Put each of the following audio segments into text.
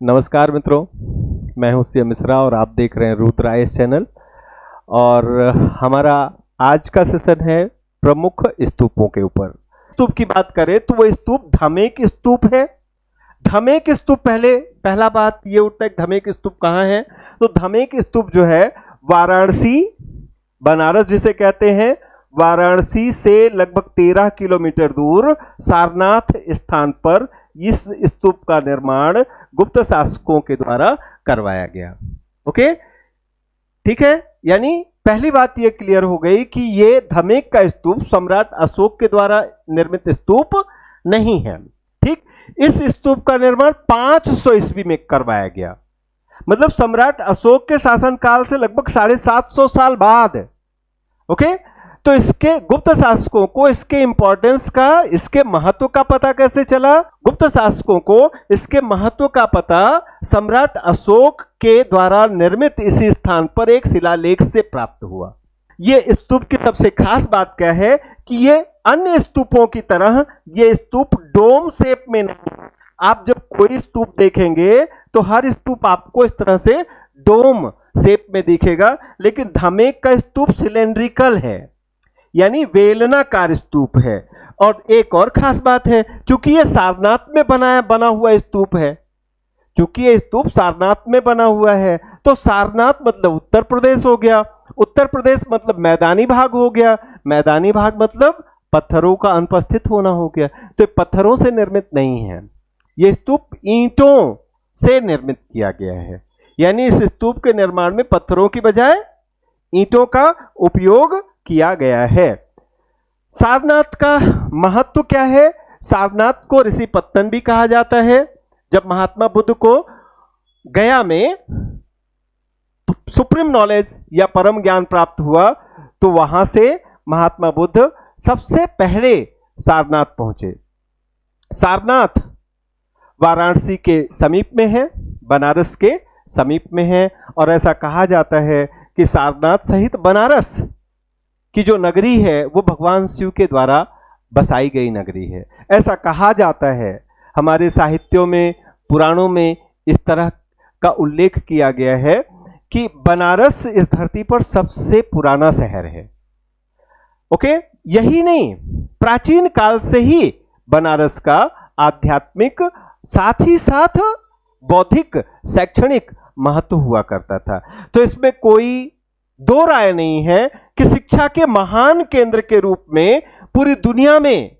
नमस्कार मित्रों, मैं हूं सीएम मिश्रा और आप देख रहे हैं रुद्रायस चैनल। और हमारा आज का सेशन है प्रमुख स्तूपों के ऊपर। स्तूप की बात करें तो वो स्तूप धमेक स्तूप है। धमेक स्तूप पहला बात ये उठता है कि धमेक स्तूप कहाँ है। तो धमेक स्तूप जो है वाराणसी, बनारस जिसे कहते हैं, वाराणसी से लगभग 13 किलोमीटर दूर सारनाथ स्थान पर इस स्तूप का निर्माण गुप्त शासकों के द्वारा करवाया गया। ओके, ठीक है। यानी पहली बात यह क्लियर हो गई कि यह धमेक का स्तूप सम्राट अशोक के द्वारा निर्मित स्तूप नहीं है। ठीक, इस स्तूप का निर्माण 500 ईस्वी में करवाया गया, मतलब सम्राट अशोक के शासनकाल से लगभग 750 साल बाद। ओके, तो इसके गुप्त शासकों को इसके इंपॉर्टेंस का, इसके महत्व का पता कैसे चला? गुप्त शासकों को इसके महत्व का पता सम्राट अशोक के द्वारा निर्मित इसी स्थान पर एक शिलालेख से प्राप्त हुआ। यह स्तूप की सबसे खास बात क्या है कि यह अन्य स्तूपों की तरह यह स्तूप डोम शेप में नहीं। आप जब कोई स्तूप देखेंगे तो हर स्तूप आपको इस तरह से डोम शेप में दिखेगा, लेकिन धमेक का स्तूप सिलेंड्रिकल है, यानी वेलनाकार स्तूप है। और एक और खास बात है, चूंकि यह सारनाथ में बना हुआ स्तूप है, चूंकि यह स्तूप सारनाथ में बना हुआ है, तो सारनाथ मतलब उत्तर प्रदेश हो गया, उत्तर प्रदेश मतलब मैदानी भाग हो गया, मैदानी भाग मतलब पत्थरों का अनुपस्थित होना हो गया। तो पत्थरों से निर्मित नहीं है, यह स्तूप ईंटों से निर्मित किया गया है। यानी इस स्तूप के निर्माण में पत्थरों की बजाय ईंटों का उपयोग किया गया है। सारनाथ का महत्व क्या है? सारनाथ को ऋषि पत्तन भी कहा जाता है। जब महात्मा बुद्ध को गया में सुप्रीम नॉलेज या परम ज्ञान प्राप्त हुआ, तो वहां से महात्मा बुद्ध सबसे पहले सारनाथ पहुंचे। सारनाथ वाराणसी के समीप में है, बनारस के समीप में है, और ऐसा कहा जाता है कि सारनाथ सहित बनारस की जो नगरी है वो भगवान शिव के द्वारा बसाई गई नगरी है, ऐसा कहा जाता है। हमारे साहित्यों में, पुराणों में इस तरह का उल्लेख किया गया है कि बनारस इस धरती पर सबसे पुराना शहर है। ओके, यही नहीं, प्राचीन काल से ही बनारस का आध्यात्मिक साथ ही साथ बौद्धिक शैक्षणिक महत्व हुआ करता था। तो इसमें कोई दो राय नहीं है कि शिक्षा के महान केंद्र के रूप में पूरी दुनिया में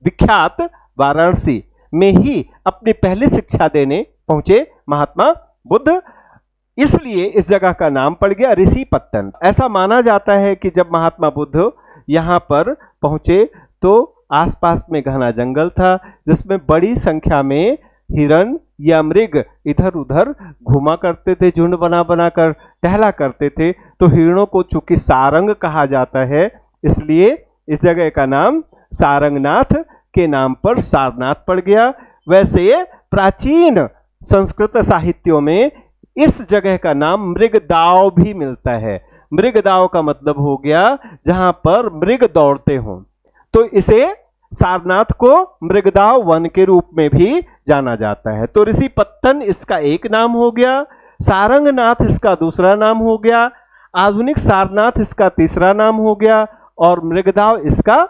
विख्यात वाराणसी में ही अपनी पहली शिक्षा देने पहुंचे महात्मा बुद्ध। इसलिए इस जगह का नाम पड़ गया ऋषि पत्तन। ऐसा माना जाता है कि जब महात्मा बुद्ध यहां पर पहुंचे तो आसपास में घना जंगल था, जिसमें बड़ी संख्या में हिरण या मृग इधर उधर घूमा करते थे, झुंड बना बनाकर टहला करते थे। तो हिरणों को चूंकि सारंग कहा जाता है, इसलिए इस जगह का नाम सारंगनाथ के नाम पर सारनाथ पड़ गया। वैसे प्राचीन संस्कृत साहित्यों में इस जगह का नाम मृगदाव भी मिलता है। मृगदाव का मतलब हो गया जहां पर मृग दौड़ते हों, तो इसे सारनाथ को मृगदाव वन के रूप में भी जाना जाता है। तो ऋषि पत्तन इसका एक नाम हो गया, सारंगनाथ इसका दूसरा नाम हो गया, आधुनिक सारनाथ इसका तीसरा नाम हो गया, और मृगदाव इसका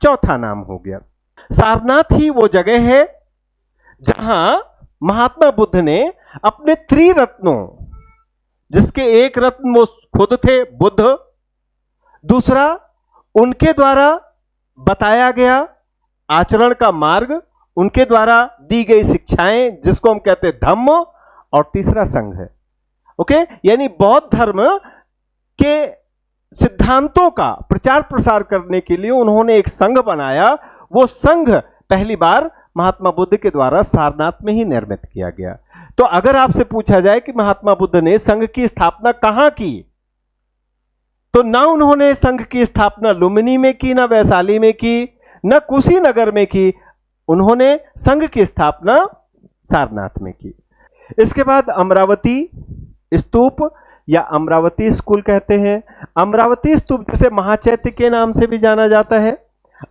चौथा नाम हो गया। सारनाथ ही वो जगह है जहां महात्मा बुद्ध ने अपने त्रिरत्नों, जिसके एक रत्न वो खुद थे बुद्ध, दूसरा उनके द्वारा बताया गया आचरण का मार्ग, उनके द्वारा दी गई शिक्षाएं जिसको हम कहते हैं धम्म, और तीसरा संघ है। ओके, यानी बौद्ध धर्म के सिद्धांतों का प्रचार प्रसार करने के लिए उन्होंने एक संघ बनाया। वो संघ पहली बार महात्मा बुद्ध के द्वारा सारनाथ में ही निर्मित किया गया। तो अगर आपसे पूछा जाए कि महात्मा बुद्ध ने संघ की स्थापना कहां की, तो ना उन्होंने संघ की स्थापना लुम्बिनी में की, ना वैशाली में की, ना कुशीनगर में की, उन्होंने संघ की स्थापना सारनाथ में की। इसके बाद अमरावती स्तूप या अमरावती स्कूल कहते हैं। अमरावती स्तूप जिसे महाचैत्य के नाम से भी जाना जाता है,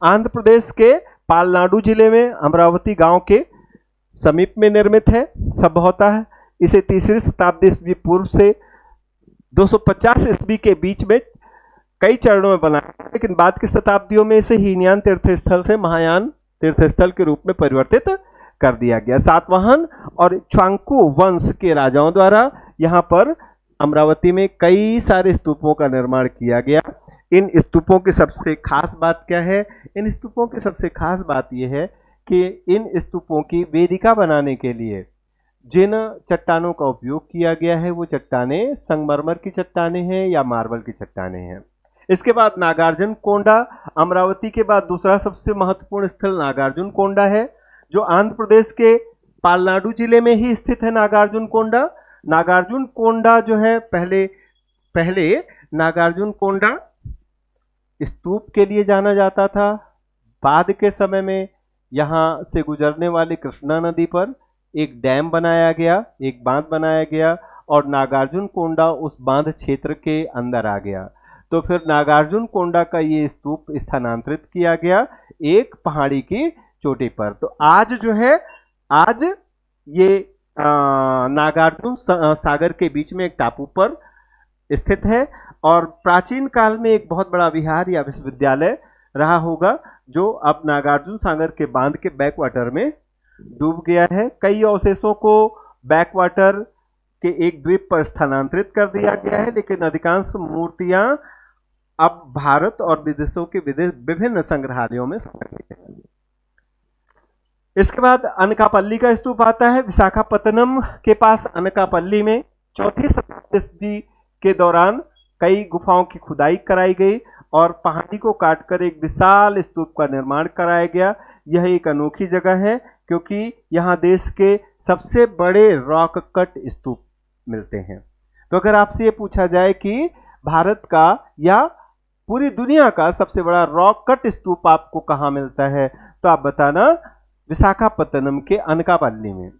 आंध्र प्रदेश के पालनाडु जिले में अमरावती गांव के समीप में निर्मित है, संभवतः है। इसे तीसरी शताब्दी ईस्वी पूर्व से 250 ईस्वी के बीच में कई चरणों में बनाया, लेकिन बाद की शताब्दियों में इसे हीनयान तीर्थस्थल से महायान तीर्थस्थल के रूप में परिवर्तित कर दिया गया। सातवाहन और इक्ष्वाकु वंश के राजाओं द्वारा यहाँ पर अमरावती में कई सारे स्तूपों का निर्माण किया गया। इन स्तूपों की सबसे खास बात क्या है? इन स्तूपों की सबसे खास बात यह है कि इन स्तूपों की वेदिका बनाने के लिए जिन चट्टानों का उपयोग किया गया है वो चट्टानें संगमरमर की चट्टानें हैं या मार्बल की चट्टानें हैं। इसके बाद नागार्जुन कोंडा, अमरावती के बाद दूसरा सबसे महत्वपूर्ण स्थल नागार्जुन कोंडा है, जो आंध्र प्रदेश के पालनाडु जिले में ही स्थित है। नागार्जुन कोंडा, नागार्जुन कोंडा जो है पहले नागार्जुन कोंडा स्तूप के लिए जाना जाता था। बाद के समय में यहाँ से गुजरने वाली कृष्णा नदी पर एक डैम बनाया गया, एक बांध बनाया गया और नागार्जुन कोंडा उस बांध क्षेत्र के अंदर आ गया। तो फिर नागार्जुन कोंडा का ये स्तूप स्थानांतरित किया गया एक पहाड़ी की चोटी पर। तो आज जो है, आज ये नागार्जुन सागर के बीच में एक टापू पर स्थित है और प्राचीन काल में एक बहुत बड़ा विहार या विश्वविद्यालय रहा होगा, जो अब नागार्जुन सागर के बांध के बैक वाटर में डूब गया है। कई अवशेषों को बैक वाटर के एक द्वीप पर स्थानांतरित कर दिया गया है, लेकिन अधिकांश मूर्तियां अब भारत और विदेशों के विभिन्न संग्रहालयों में संग्रहित हैं। इसके बाद अनकापल्ली का स्तूप आता है। विशाखापत्तनम के पास अनकापल्ली में चौथी शताब्दी के दौरान कई गुफाओं की खुदाई कराई गई और पहाड़ी को काटकर एक विशाल स्तूप का निर्माण कराया गया। यह एक अनोखी जगह है क्योंकि यहाँ देश के सबसे बड़े रॉक कट स्तूप मिलते हैं। तो अगर आपसे ये पूछा जाए कि भारत का या पूरी दुनिया का सबसे बड़ा रॉक कट स्तूप आपको कहाँ मिलता है, तो आप बताना विशाखापत्तनम के अनकापल्ली में।